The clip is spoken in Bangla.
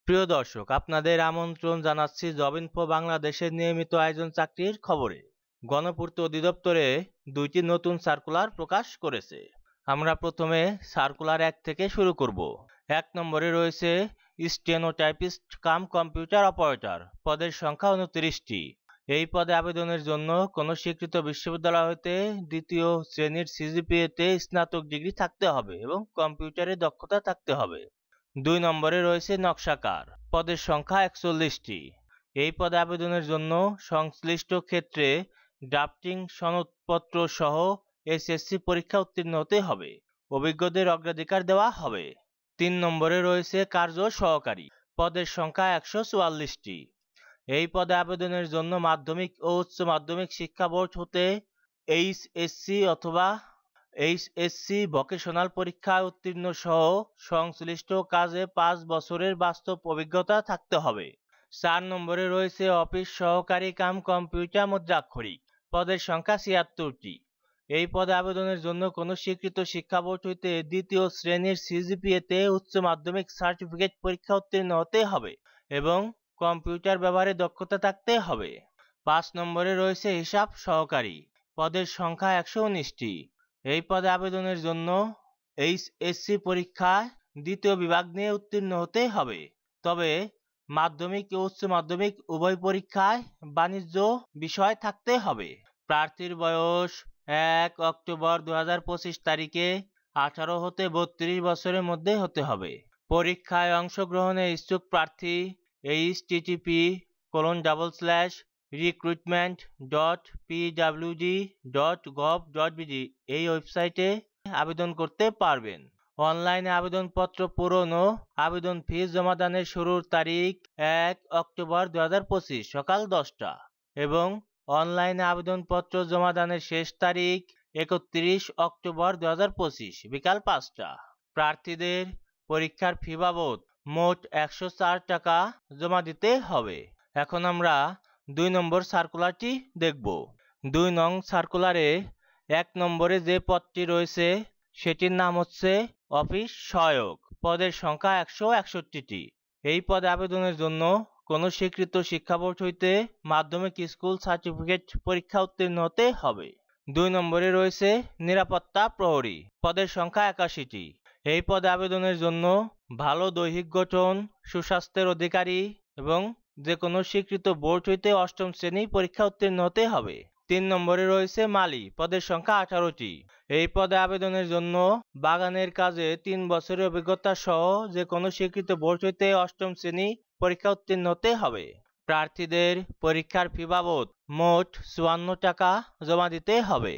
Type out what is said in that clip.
প্রিয় দর্শক, আপনাদের আমন্ত্রণ জানাচ্ছি জব ইনফো বাংলাদেশের নিয়মিত আয়োজন চাকরির খবরে। গণপূর্ত অধিদপ্তরে 2টি নতুন সার্কুলার প্রকাশ করেছে। আমরা প্রথমে সার্কুলার 1 থেকে শুরু করব। 1 নম্বরে রয়েছে স্টেনোটাইপিস্ট কাম কম্পিউটার অপারেটর, পদের সংখ্যা 29টি। এই পদে আবেদনের জন্য কোনো স্বীকৃত বিশ্ববিদ্যালয় হতে দ্বিতীয় শ্রেণীর সিজিপিএতে স্নাতক ডিগ্রি থাকতে হবে এবং কম্পিউটারে দক্ষতা থাকতে হবে। 2 নম্বরে রয়েছে নকশাকার, পদের সংখ্যা 41টি। এই পদে আবেদনের জন্য সংশ্লিষ্ট ক্ষেত্রে ড্রাফটিং সনদপত্র সহ এসএসসি পরীক্ষা উত্তীর্ণ হতে হবে। অভিজ্ঞদের অগ্রাধিকার দেওয়া হবে। 3 নম্বরে রয়েছে কার্য সহকারী, পদের সংখ্যা 144টি। এই পদে আবেদনের জন্য মাধ্যমিক ও উচ্চ মাধ্যমিক শিক্ষা বোর্ড হতে এইচএসসি অথবা এইচএসসি ভোকেশনাল পরীক্ষায় উত্তীর্ণ সহ সংশ্লিষ্ট কাজে 5 বছরের বাস্তব অভিজ্ঞতা থাকতে হবে। 4 নম্বরে রয়েছে অফিস সহকারী কাম কম্পিউটার মুদ্রাক্ষরিক, পদের সংখ্যা 76টি। এই পদে আবেদনের জন্য কোনো স্বীকৃত শিক্ষা বোর্ড হইতে দ্বিতীয় শ্রেণীর সিজিপিএতে উচ্চ মাধ্যমিক সার্টিফিকেট পরীক্ষা উত্তীর্ণ হতে হবে এবং কম্পিউটার ব্যবহারে দক্ষতা থাকতে হবে। 5 নম্বরে রয়েছে হিসাব সহকারী, পদের সংখ্যা 119টি। এই পদে আবেদনের জন্য এইচএসসি পরীক্ষায় দ্বিতীয় বিভাগ নিয়ে উত্তীর্ণ হতে হবে, তবে মাধ্যমিক ও উচ্চ মাধ্যমিক উভয় পরীক্ষায় বাণিজ্য বিষয় থাকতে হবে। প্রার্থীর বয়স 1 অক্টোবর 2025 তারিখে 18 হতে 32 বছরের মধ্যে হতে হবে। পরীক্ষায় অংশগ্রহণে ইচ্ছুক প্রার্থী http://recruitment.pwd.gov.bd এই ওয়েবসাইটে আবেদন করতে পারবেন। অনলাইনে আবেদনপত্র পূরণ ও আবেদন ফি জমা দানের শুরুর তারিখ 1 অক্টোবর 2025 সকাল 10টা এবং অনলাইনে আবেদনপত্র জমা দানের শেষ তারিখ 31 অক্টোবর 2025 বিকাল 5টা। প্রার্থীদের পরীক্ষার ফি বাবদ মোট 104 টাকা জমা দিতে হবে। এখন আমরা 2 নম্বর সার্কুলারটি দেখব। 2 নং সার্কুলারে 1 নম্বরে যে পদটি রয়েছে সেটির নাম হচ্ছে অফিস সহায়ক, পদের সংখ্যা 161টি। এই পদে আবেদনের জন্য কোনো স্বীকৃত শিক্ষা বোর্ড হইতে মাধ্যমিক স্কুল সার্টিফিকেট পরীক্ষা উত্তীর্ণ হতে হবে। 2 নম্বরে রয়েছে নিরাপত্তা প্রহরী, পদের সংখ্যা 81টি। এই পদে আবেদনের জন্য ভালো দৈহিক গঠন, সুস্বাস্থ্যের অধিকারী এবং যে কোনো স্বীকৃত বোর্ড হইতে 8ম শ্রেণী পরীক্ষা উত্তীর্ণ হতে হবে। 3 নম্বরে রয়েছে মালি, পদের সংখ্যা 18টি। এই পদে আবেদনের জন্য বাগানের কাজে 3 বছরের অভিজ্ঞতা সহ যে কোনো স্বীকৃত বোর্ড হইতে 8ম শ্রেণী পরীক্ষা উত্তীর্ণ হতে হবে। প্রার্থীদের পরীক্ষার ফি বাবদ মোট 54 টাকা জমা দিতে হবে।